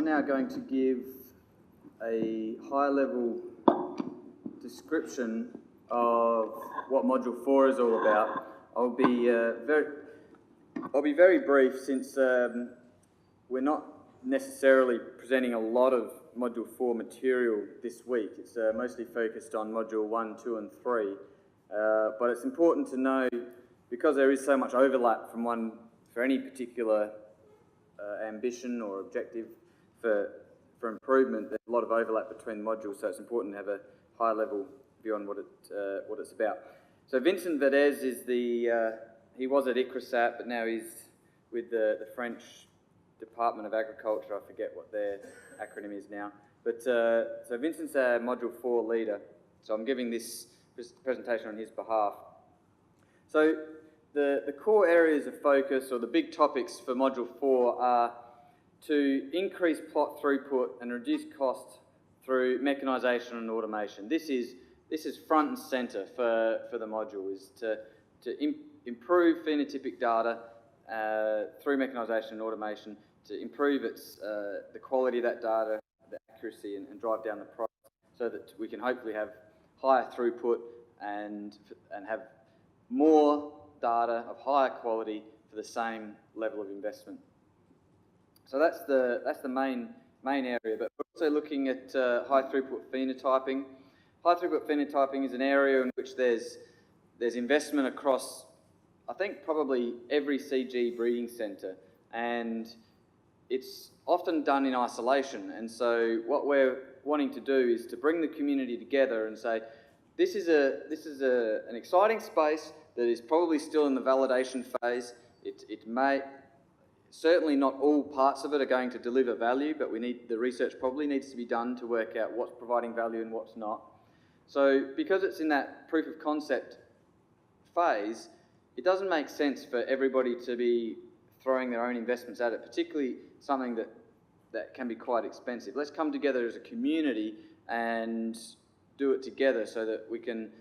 I'm now going to give a high-level description of what Module 4 is all about. I'll be very brief since we're not necessarily presenting a lot of Module 4 material this week. It's mostly focused on Module 1, 2 and 3. But it's important to know, because there is so much overlap for any particular ambition or objective for improvement, there's a lot of overlap between modules, so it's important to have a high-level view on what it's about. So Vincent Verdez is he was at ICRISAT, but now he's with the French Department of Agriculture. I forget what their acronym is now. But so Vincent's our Module 4 leader, so I'm giving this presentation on his behalf. So the core areas of focus, or the big topics for Module 4, are to increase plot throughput and reduce costs through mechanisation and automation. This is front and centre for the module, is to improve phenotypic data through mechanisation and automation, to improve the quality of that data, the accuracy, and drive down the price, so that we can hopefully have higher throughput and have more data of higher quality for the same level of investment. So that's the main area. But we're also looking at high throughput phenotyping. High throughput phenotyping is an area in which there's investment across, I think, probably every CG breeding centre, and it's often done in isolation. And so what we're wanting to do is to bring the community together and say, this is an exciting space that is probably still in the validation phase. It may, certainly not all parts of it are going to deliver value, but the research probably needs to be done to work out what's providing value and what's not. So because it's in that proof of concept phase, it doesn't make sense for everybody to be throwing their own investments at it, particularly something that can be quite expensive. Let's come together as a community and do it together so that we can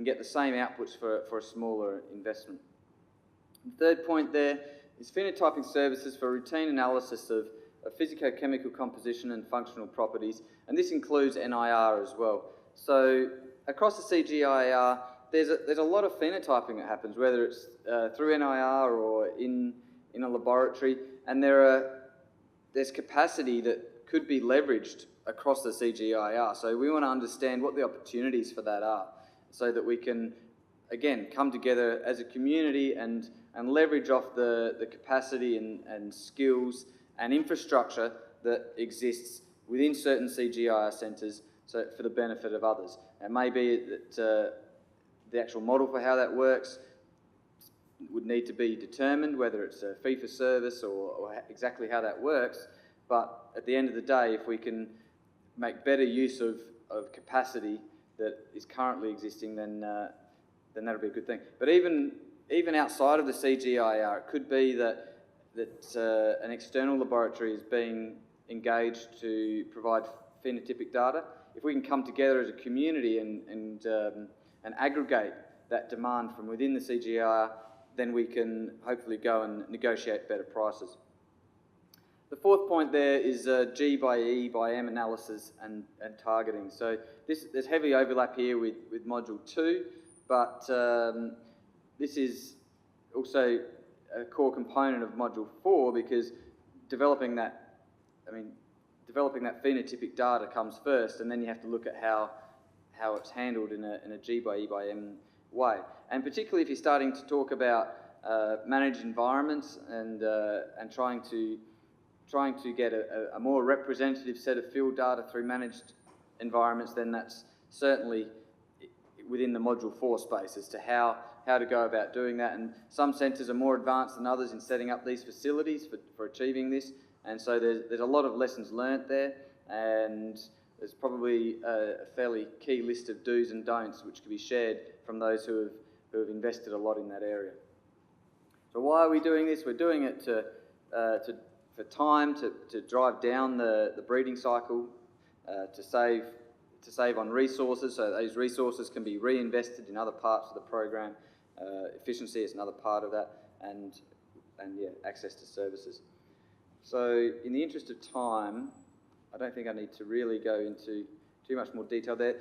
get the same outputs for a smaller investment. The third point there is phenotyping services for routine analysis of physicochemical composition and functional properties, and this includes NIR as well. So across the CGIAR, there's a lot of phenotyping that happens, whether it's through NIR or in a laboratory, and there's capacity that could be leveraged across the CGIAR. So we want to understand what the opportunities for that are, so that we can, again, come together as a community and leverage off the capacity and skills and infrastructure that exists within certain CGIAR centres, so for the benefit of others. It may be that the actual model for how that works would need to be determined, whether it's a fee-for-service or exactly how that works. But at the end of the day, if we can make better use of capacity that is currently existing, then that'll be a good thing. But even outside of the CGIAR, it could be that an external laboratory is being engaged to provide phenotypic data. If we can come together as a community and aggregate that demand from within the CGIAR, then we can hopefully go and negotiate better prices. The fourth point there is G by E by M analysis and targeting. So there's heavy overlap here with Module 2, but this is also a core component of Module 4, because developing that phenotypic data comes first, and then you have to look at how it's handled in a G by E by M way. And particularly if you're starting to talk about managed environments and trying to get a more representative set of field data through managed environments, then that's certainly within the Module 4 space as to how to go about doing that. And some centres are more advanced than others in setting up these facilities for achieving this. And so there's a lot of lessons learnt there, and there's probably a fairly key list of do's and don'ts which can be shared from those who have invested a lot in that area. So why are we doing this? We're doing it for time, to drive down the breeding cycle, to save on resources, so that those resources can be reinvested in other parts of the program. Efficiency is another part of that, and access to services. So in the interest of time, I don't think I need to really go into too much more detail there.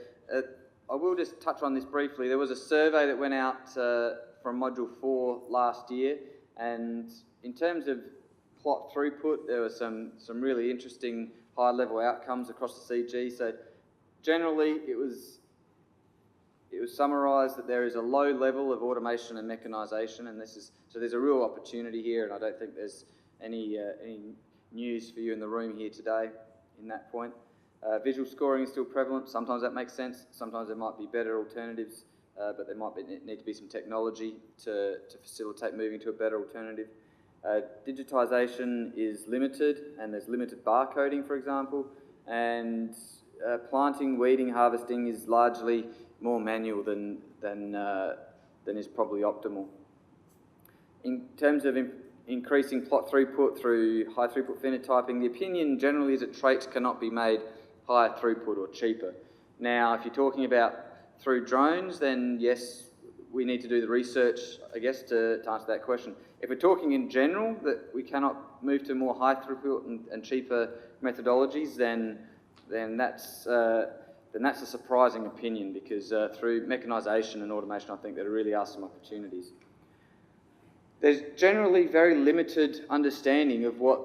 I will just touch on this briefly. There was a survey that went out from Module 4 last year, and in terms of plot throughput, there were some really interesting high-level outcomes across the CG. So generally, it was summarised that there is a low level of automation and mechanisation, and so there's a real opportunity here, and I don't think there's any news for you in the room here today in that point. Visual scoring is still prevalent. Sometimes that makes sense. Sometimes there might be better alternatives, but there might need to be some technology to facilitate moving to a better alternative. Digitisation is limited, and there's limited barcoding, for example, and planting, weeding, harvesting is largely more manual than is probably optimal. In terms of increasing plot throughput through high throughput phenotyping, the opinion generally is that traits cannot be made higher throughput or cheaper. Now, if you're talking about through drones, then yes, we need to do the research, I guess, to answer that question. If we're talking in general that we cannot move to more high throughput and cheaper methodologies, then that's a surprising opinion, because through mechanisation and automation, I think there really are some opportunities. There's generally very limited understanding of what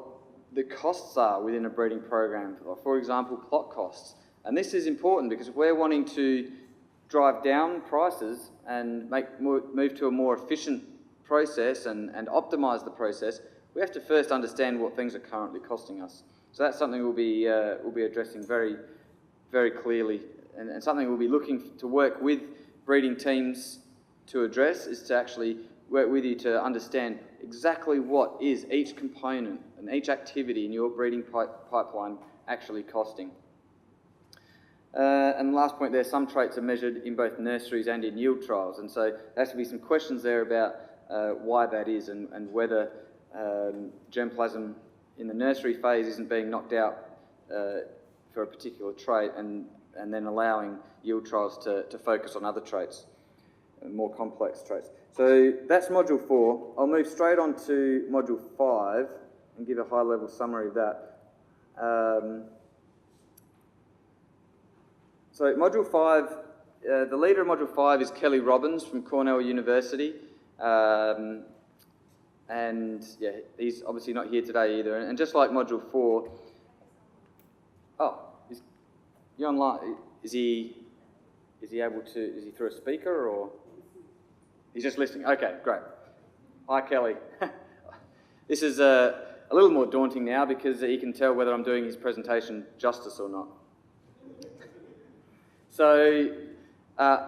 the costs are within a breeding program, for example, plot costs. And this is important because if we're wanting to drive down prices and move to a more efficient process and optimise the process, we have to first understand what things are currently costing us. So that's something we'll be addressing very, very clearly, and something we'll be looking to work with breeding teams to address, is to actually work with you to understand exactly what is each component and each activity in your breeding pipeline actually costing. And the last point there, some traits are measured in both nurseries and in yield trials, and so there has to be some questions there about why that is, and whether germplasm in the nursery phase isn't being knocked out for a particular trait, and then allowing yield trials to focus on other traits, more complex traits. So that's Module 4. I'll move straight on to Module 5 and give a high-level summary of that. So Module 5, the leader of Module 5 is Kelly Robbins from Cornell University. And yeah, he's obviously not here today either. And just like Module 4, you're online. Is he able to, is he through a speaker, or? He's just listening. Okay, great. Hi, Kelly. This is a little more daunting now because he can tell whether I'm doing his presentation justice or not. So I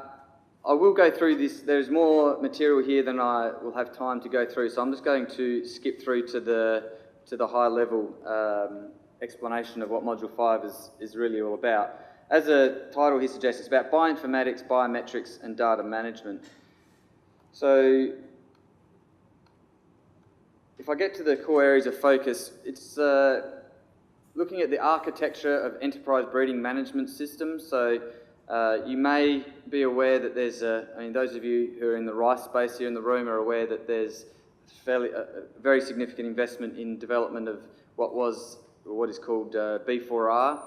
will go through this. There's more material here than I will have time to go through, so I'm just going to skip through to the high-level explanation of what Module 5 is really all about. As the title here suggests, it's about bioinformatics, biometrics, and data management. So if I get to the core areas of focus, it's looking at the architecture of enterprise breeding management systems. So you may be aware that there's those of you who are in the rice space here in the room are aware that there's a very significant investment in development of what is called B4R.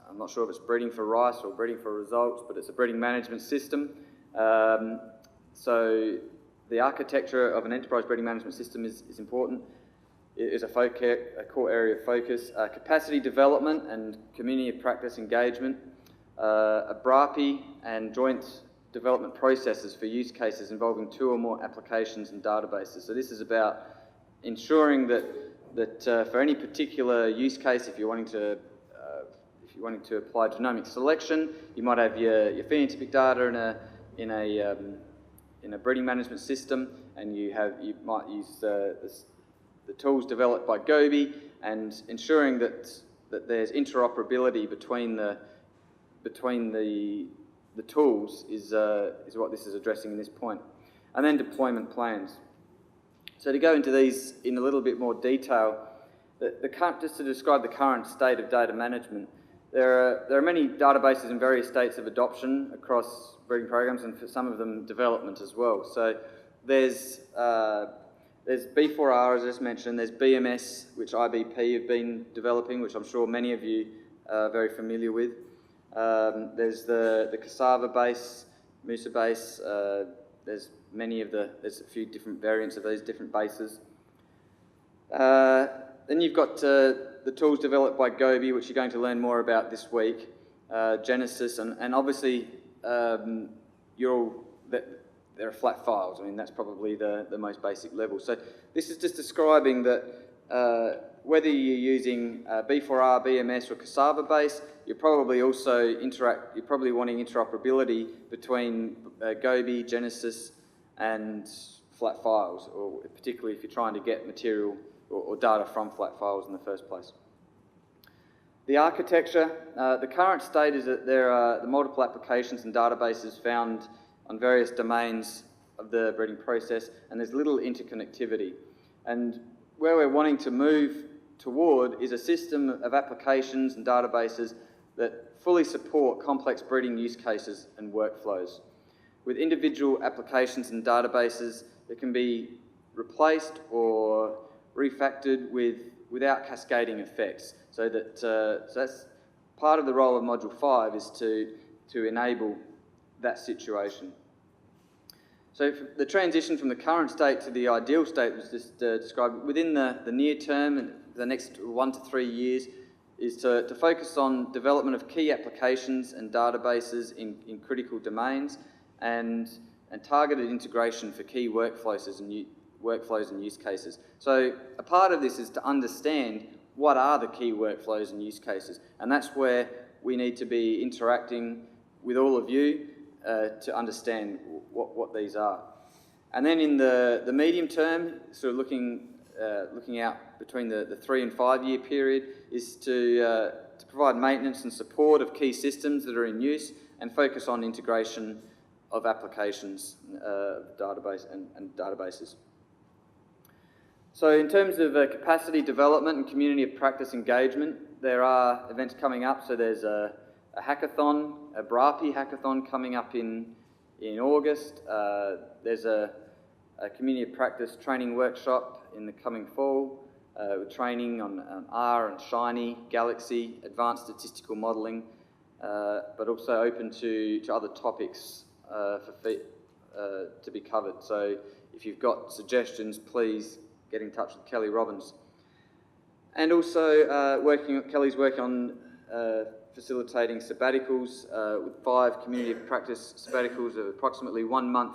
I'm not sure if it's breeding for rice or breeding for results, but it's a breeding management system. So the architecture of an enterprise breeding management system is important. It is a core area of focus. Capacity development and community of practice engagement. A BRAPI and joint development processes for use cases involving 2 or more applications and databases. So this is about ensuring that for any particular use case, if you're wanting to apply genomic selection, you might have your phenotypic data in a breeding management system, and you might use the tools developed by Gobi, and ensuring that there's interoperability between the tools is what this is addressing in this point. And then deployment plans. So to go into these in a little bit more detail, just to describe the current state of data management, there are many databases in various states of adoption across breeding programs, and for some of them development as well. So there's There's B4R, as I just mentioned. There's BMS, which IBP have been developing, which I'm sure many of you are very familiar with. There's the cassava base, Musa base. There's a few different variants of these different bases. Then you've got the tools developed by Gobi, which you're going to learn more about this week, Genesis, and obviously they're flat files. I mean, that's probably the most basic level. So this is just describing that whether you're using B4R, BMS, or cassava base, you're probably wanting interoperability between Gobi, Genesis, and flat files, or particularly if you're trying to get material or data from flat files in the first place. The architecture, the current state is that there are the multiple applications and databases found on various domains of the breeding process, and there's little interconnectivity. And where we're wanting to move toward is a system of applications and databases that fully support complex breeding use cases and workflows, with individual applications and databases that can be replaced or refactored without cascading effects. So that's part of the role of Module 5 is to enable that situation. So the transition from the current state to the ideal state was just described within the near term and the next 1 to 3 years is to focus on development of key applications and databases in critical domains and targeted integration for key workflows and use cases. So a part of this is to understand what are the key workflows and use cases, and that's where we need to be interacting with all of you to understand what these are. And then in the medium term, sort of looking out between the 3 and 5 year period, is to provide maintenance and support of key systems that are in use and focus on integration of applications, database and databases. So in terms of capacity development and community of practice engagement, there are events coming up. So there's a hackathon, a BRAPI hackathon coming up in August. There's a community of practice training workshop in the coming fall with training on R and Shiny, Galaxy, advanced statistical modelling, but also open to other topics to be covered. So if you've got suggestions, please get in touch with Kelly Robbins. And also Kelly's working on facilitating sabbaticals with 5 community of practice sabbaticals of approximately 1 month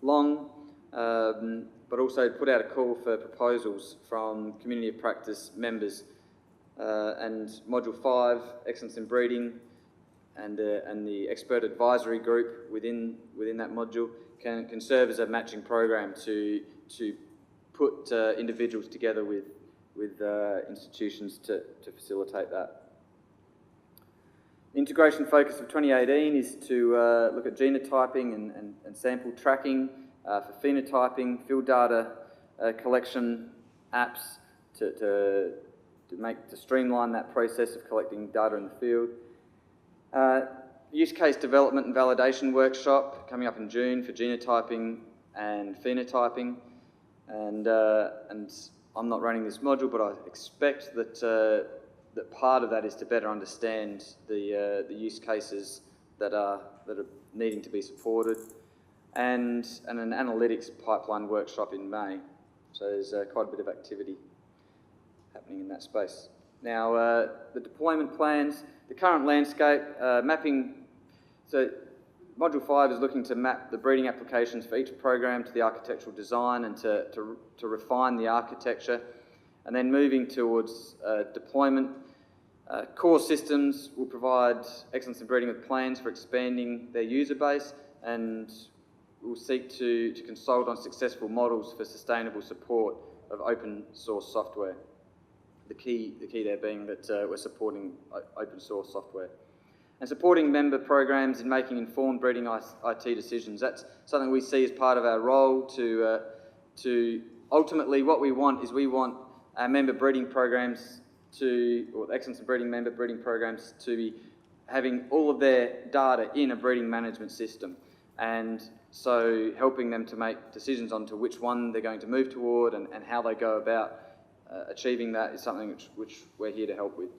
long, but also put out a call for proposals from community of practice members. And Module 5, Excellence in Breeding, and the expert advisory group within that module can serve as a matching program to put individuals together with institutions to facilitate that. The integration focus of 2018 is to look at genotyping and sample tracking for phenotyping, field data collection apps to streamline that process of collecting data in the field. Use case development and validation workshop coming up in June for genotyping and phenotyping, and I'm not running this module, but I expect that part of that is to better understand the use cases that are needing to be supported, and an analytics pipeline workshop in May. So there's quite a bit of activity happening in that space. Now, the deployment plans, the current landscape, mapping. So Module 5 is looking to map the breeding applications for each program to the architectural design and to refine the architecture, and then moving towards deployment. Core systems will provide excellence in breeding with plans for expanding their user base, and will seek to consult on successful models for sustainable support of open source software. The key there being that we're supporting open source software. And supporting member programs in making informed breeding IT decisions. That's something we see as part of our role to ultimately what we want is we want our member breeding programs or excellence in breeding member breeding programs to be having all of their data in a breeding management system. And So helping them to make decisions on to which one they're going to move toward and how they go about achieving that is something which we're here to help with.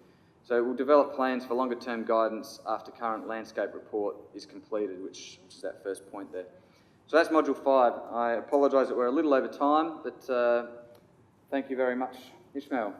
So we'll develop plans for longer term guidance after current landscape report is completed, which is that first point there. So that's Module 5. I apologise that we're a little over time, but thank you very much. Ishmael.